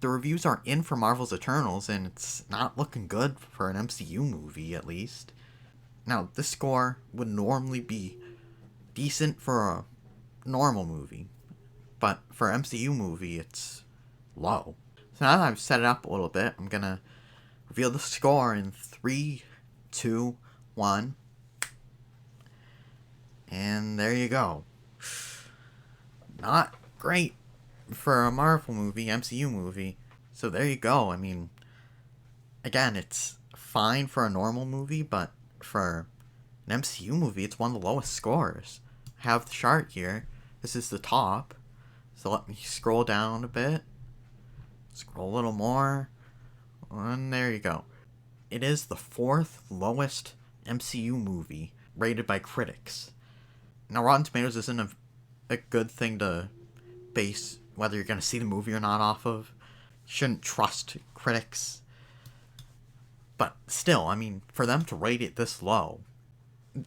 the reviews are in for Marvel's Eternals, and it's not looking good for an MCU movie, at least. Now, this score would normally be decent for a normal movie, but for an MCU movie, it's low. So now that I've set it up a little bit, I'm gonna reveal the score in 3, 2, 1. And there you go. Not great for a Marvel movie, MCU movie. So there you go. I mean, again, it's fine for a normal movie, but for an MCU movie, it's one of the lowest scores. I have the chart here. This is the top. So let me scroll down a bit. Scroll a little more. And there you go. It is the 4th lowest MCU movie rated by critics. Now, Rotten Tomatoes isn't a good thing to base whether you're going to see the movie or not off of. You shouldn't trust critics. But still, I mean, for them to rate it this low,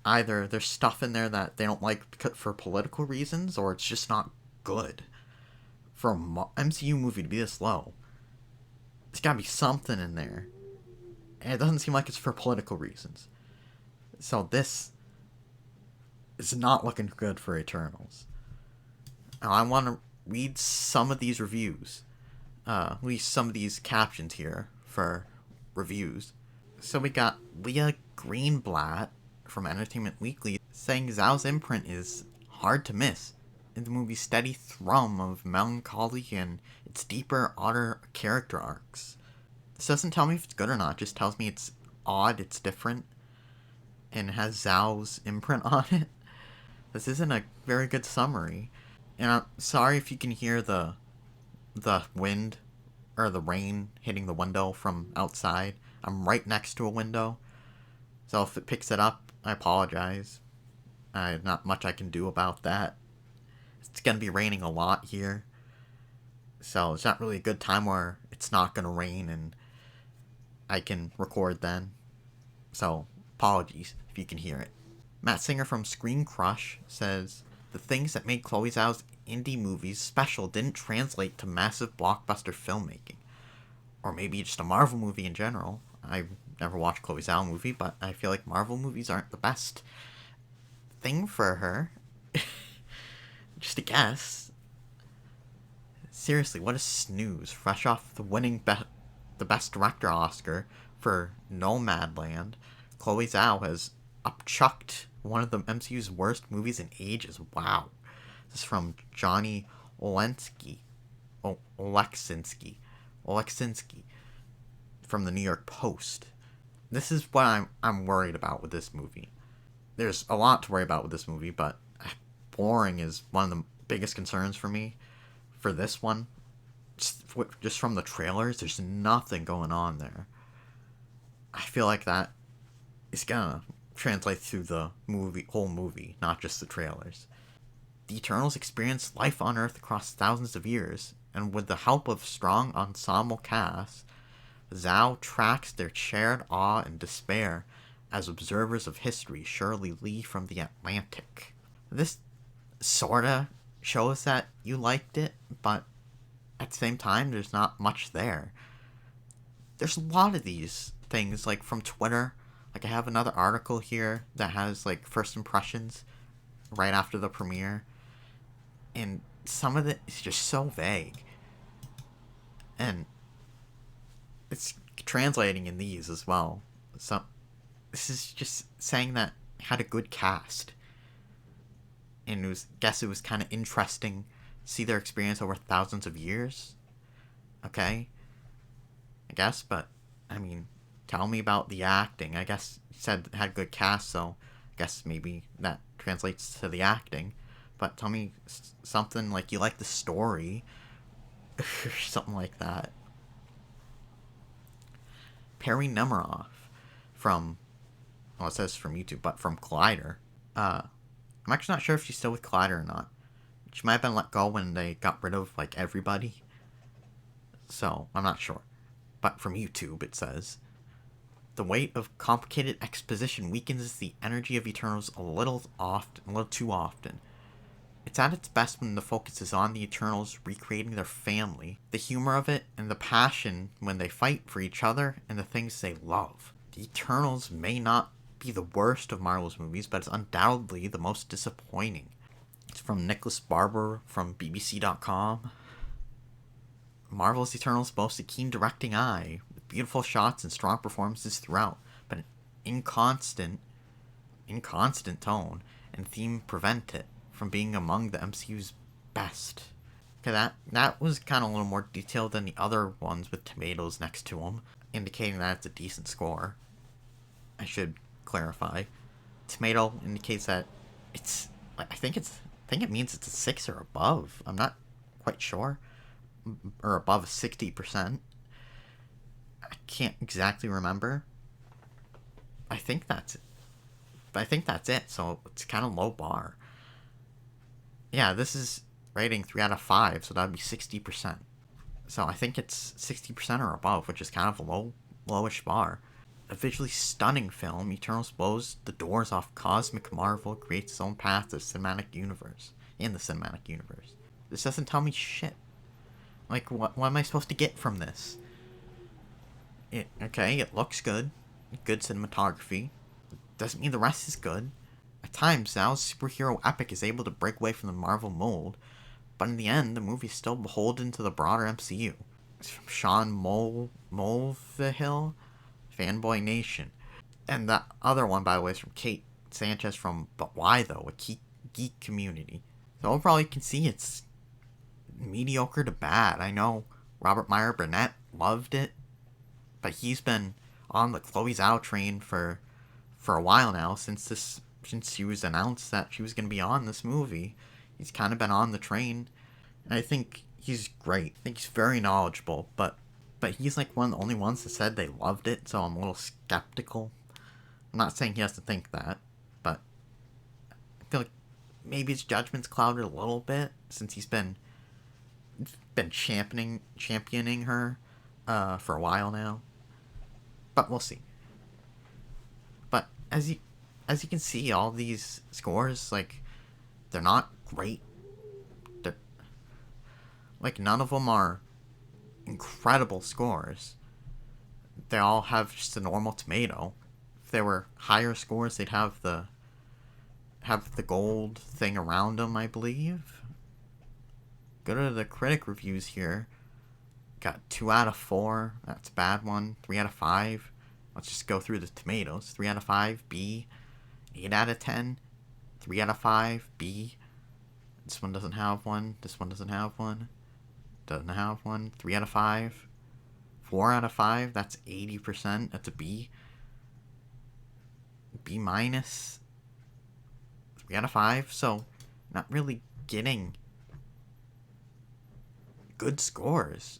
either there's stuff in there that they don't like for political reasons, or it's just not good. For an MCU movie to be this low, there's gotta be something in there. And it doesn't seem like it's for political reasons. So this is not looking good for Eternals. Now, I want to read some of these reviews. At least some of these captions here for reviews. So we got Leah Greenblatt from Entertainment Weekly saying Zhao's imprint is hard to miss in the movie's steady thrum of melancholy and its deeper, odder character arcs. This doesn't tell me if it's good or not, it just tells me it's odd, it's different, and has Zhao's imprint on it. This isn't a very good summary, and I'm sorry if you can hear the wind or the rain hitting the window from outside. I'm right next to a window, so if it picks it up, I apologize. Not much I can do about that. It's going to be raining a lot here, so it's not really a good time where it's not going to rain and I can record then. So, apologies if you can hear it. Matt Singer from Screen Crush says, the things that made Chloe Zhao's indie movies special didn't translate to massive blockbuster filmmaking. Or maybe just a Marvel movie in general. I've never watched Chloe Zhao movie, but I feel like Marvel movies aren't the best thing for her. Just a guess. Seriously, what a snooze. Fresh off the winning the Best Director Oscar for Nomadland, Chloe Zhao has upchucked one of the MCU's worst movies in ages. Wow. This is from Johnny Oleksinsky from the New York Post. This is what I'm worried about with this movie. There's a lot to worry about with this movie, but boring is one of the biggest concerns for me. For this one, just from the trailers, there's nothing going on there. I feel like that is gonna translate through the whole movie, not just the trailers. The Eternals experience life on Earth across thousands of years, and with the help of strong ensemble cast, Zhao tracks their shared awe and despair as observers of history surely leave from the Atlantic. This sorta shows that you liked it, but at the same time, there's not much there. There's a lot of these things, like from Twitter. Like, I have another article here that has, like, first impressions right after the premiere. And some of it is just so vague. And it's translating in these as well. So, this is just saying that it had a good cast. And it was kind of interesting to see their experience over thousands of years. Okay? I guess, but, I mean, tell me about the acting. I guess you said it had good cast, so I guess maybe that translates to the acting. But tell me something like you like the story, or something like that. Perry Nemiroff from, well, it says from YouTube, but from Collider. I'm actually not sure if she's still with Collider or not. She might have been let go when they got rid of, like, everybody. So, I'm not sure. But from YouTube, it says, the weight of complicated exposition weakens the energy of Eternals a little too often. It's at its best when the focus is on the Eternals recreating their family, the humor of it, and the passion when they fight for each other and the things they love. The Eternals may not be the worst of Marvel's movies, but it's undoubtedly the most disappointing. It's from Nicholas Barber from BBC.com. Marvel's Eternals boast a keen directing eye, with beautiful shots and strong performances throughout, but an inconstant tone and theme prevent it from being among the MCU's best. Okay, that was kind of a little more detailed than the other ones with tomatoes next to them, indicating that it's a decent score. I should clarify. Tomato indicates that it's. I think it means it's a 6 or above. I'm not quite sure. Or above 60%. I can't exactly remember. I think that's it. But I think that's it, so it's kind of low bar. Yeah, this is rating 3 out of 5, so that would be 60%. So I think it's 60% or above, which is kind of a lowish bar. A visually stunning film, Eternals blows the doors off cosmic Marvel, creates its own path to the cinematic universe. In the cinematic universe. This doesn't tell me shit. Like, what am I supposed to get from this? It looks good. Good cinematography. Doesn't mean the rest is good. At times, Zhao's superhero epic is able to break away from the Marvel mold, but in the end, the movie is still beholden to the broader MCU. It's from Sean Mulvihill, Fanboy Nation. And the other one, by the way, is from Kate Sanchez from But Why Though, a geek community. So overall, you can see it's mediocre to bad. I know Robert Meyer Burnett loved it, but he's been on the Chloe Zhao train for a while now, since she was announced that she was going to be on this movie. He's kind of been on the train, and I think he's great. I think he's very knowledgeable, but he's like one of the only ones that said they loved it, so I'm a little skeptical. I'm not saying he has to think that, but I feel like maybe his judgment's clouded a little bit since he's been championing her for a while now. But we'll see. But as you can see, all these scores, like, they're not great. They're like, none of them are incredible scores. They all have just a normal tomato. If there were higher scores, they'd have the gold thing around them, I believe. Go to the critic reviews here. Got 2 out of 4. That's a bad one. 3 out of 5. Let's just go through the tomatoes. 3 out of 5, B. 8 out of 10. 3 out of 5, B. This one doesn't have one. This one doesn't have one. Doesn't have one. 3 out of 5. 4 out of 5. That's 80%. That's a B. B minus. 3 out of 5. So, not really getting good scores.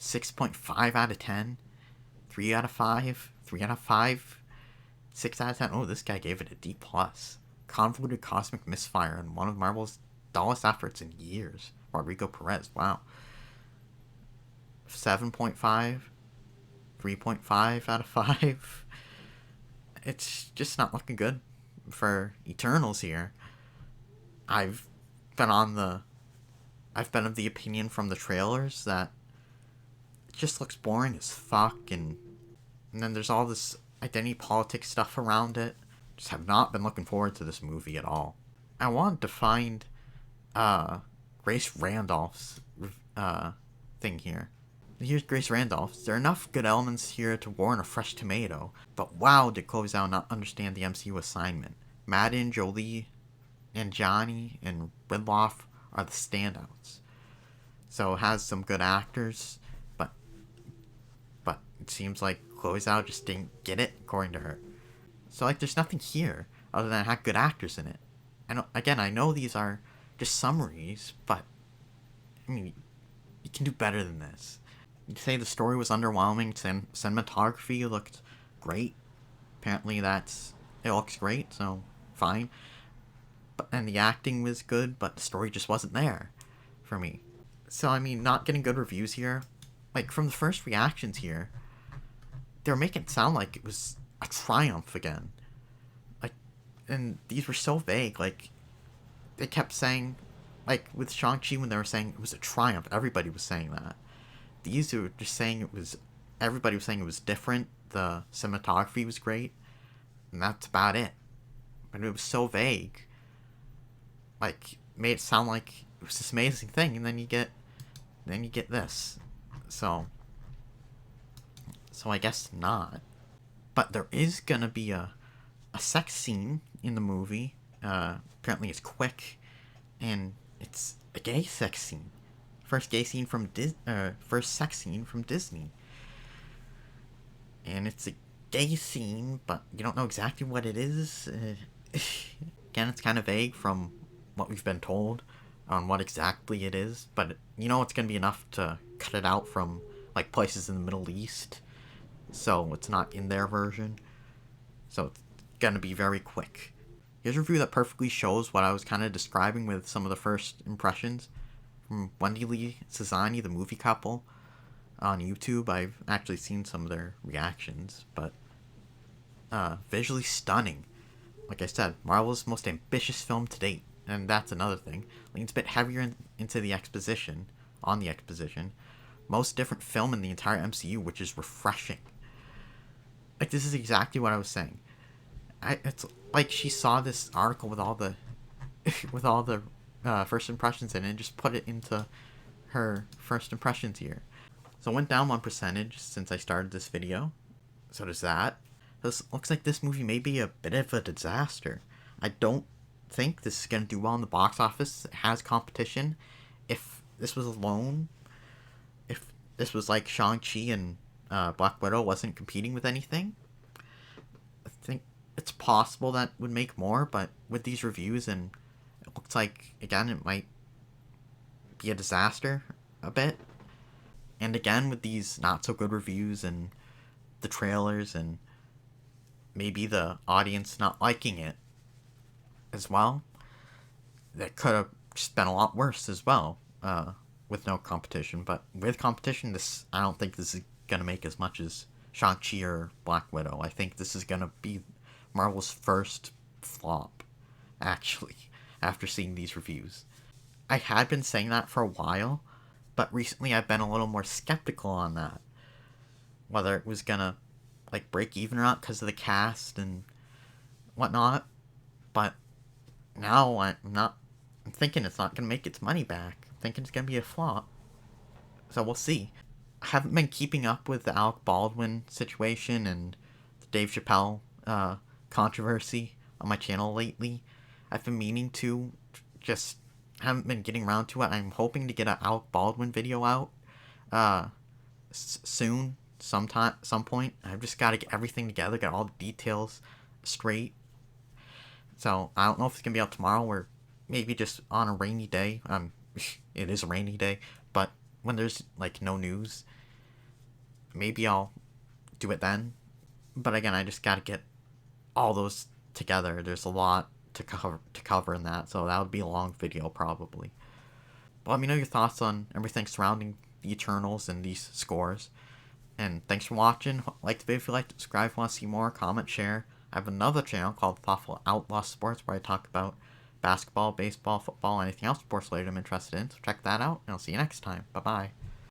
6.5 out of 10. 3 out of 5. 3 out of 5. 6 out of 10. Oh, this guy gave it a D+. Convoluted cosmic misfire and one of Marvel's dullest efforts in years. Rodrigo Perez. Wow. 7.5. 3.5 out of 5. It's just not looking good for Eternals here. I've been of the opinion from the trailers that it just looks boring as fuck, and then there's all this identity politics stuff around it. Just have not been looking forward to this movie at all. I wanted to find Grace Randolph's thing here. Here's Grace Randolph. There are enough good elements here to warrant a fresh tomato, but wow, did Chloe Zhao not understand the MCU assignment. Madden, Jolie, and Johnny, and Ridloff are the standouts. So it has some good actors, but it seems like Chloe Zhao just didn't get it, according to her. So, like, there's nothing here other than it had good actors in it. I know these are just summaries, but I mean, you can do better than this. You'd say the story was underwhelming. Cinematography looked great. Apparently it looks great, so fine. And the acting was good, but the story just wasn't there for me. So, I mean, not getting good reviews here. Like, from the first reactions here, they're making it sound like it was a triumph again. Like, and these were so vague. Like, they kept saying, like with Shang-Chi when they were saying it was a triumph, everybody was saying that. These were just saying it was, everybody was saying it was different, the cinematography was great, and that's about it. But it was so vague. Like, made it sound like it was this amazing thing, and then you get this. So I guess not. But there is gonna be a sex scene in the movie. Apparently it's quick, and it's a gay sex scene. First gay scene from first sex scene from Disney. And it's a gay scene, but you don't know exactly what it is. Again, it's kind of vague from what we've been told on what exactly it is, but you know it's gonna be enough to cut it out from like places in the Middle East, so it's not in their version. So it's gonna be very quick. Here's a review that perfectly shows what I was kind of describing with some of the first impressions from Wendy Lee Sazani, the movie couple, on YouTube. I've actually seen some of their reactions, but visually stunning. Like I said, Marvel's most ambitious film to date, and that's another thing. Leans a bit heavier into the exposition, on the exposition. Most different film in the entire MCU, which is refreshing. Like, this is exactly what I was saying. It's like she saw this article with all the with all the first impressions in it and just put it into her first impressions here. So it went down 1% since I started this video. So does that. This looks like this movie may be a bit of a disaster. I don't think this is going to do well in the box office. It has competition. If this was alone, if this was like Shang-Chi and Black Widow wasn't competing with anything, I think it's possible that would make more, but with these reviews, and it looks like, again, it might be a disaster a bit. And again, with these not so good reviews and the trailers and maybe the audience not liking it as well, that could have just been a lot worse as well, with no competition. But with competition, I don't think this is going to make as much as Shang-Chi or Black Widow. I think this is going to be Marvel's first flop, actually, after seeing these reviews. I had been saying that for a while, but recently I've been a little more skeptical on that. Whether it was gonna, like, break even or not because of the cast and whatnot. But now I'm thinking it's not gonna make its money back. I'm thinking it's gonna be a flop. So we'll see. I haven't been keeping up with the Alec Baldwin situation and the Dave Chappelle controversy on my channel lately. I've been meaning to, just haven't been getting around to it. I'm hoping to get an Alec Baldwin video out soon, some point. I've just got to get everything together, get all the details straight. So I don't know if it's gonna be out tomorrow or maybe just on a rainy day. It is a rainy day, but when there's like no news, maybe I'll do it then. But again, I just got to get all those together. There's a lot to cover in that, so that would be a long video probably. But let me know your thoughts on everything surrounding the Eternals and these scores. And thanks for watching. Like the video if you liked, subscribe if you want to see more, comment, share. I have another channel called Thoughtful Outlaw Sports where I talk about basketball, baseball, football, anything else sports related I'm interested in. So check that out, and I'll see you next time. Bye bye.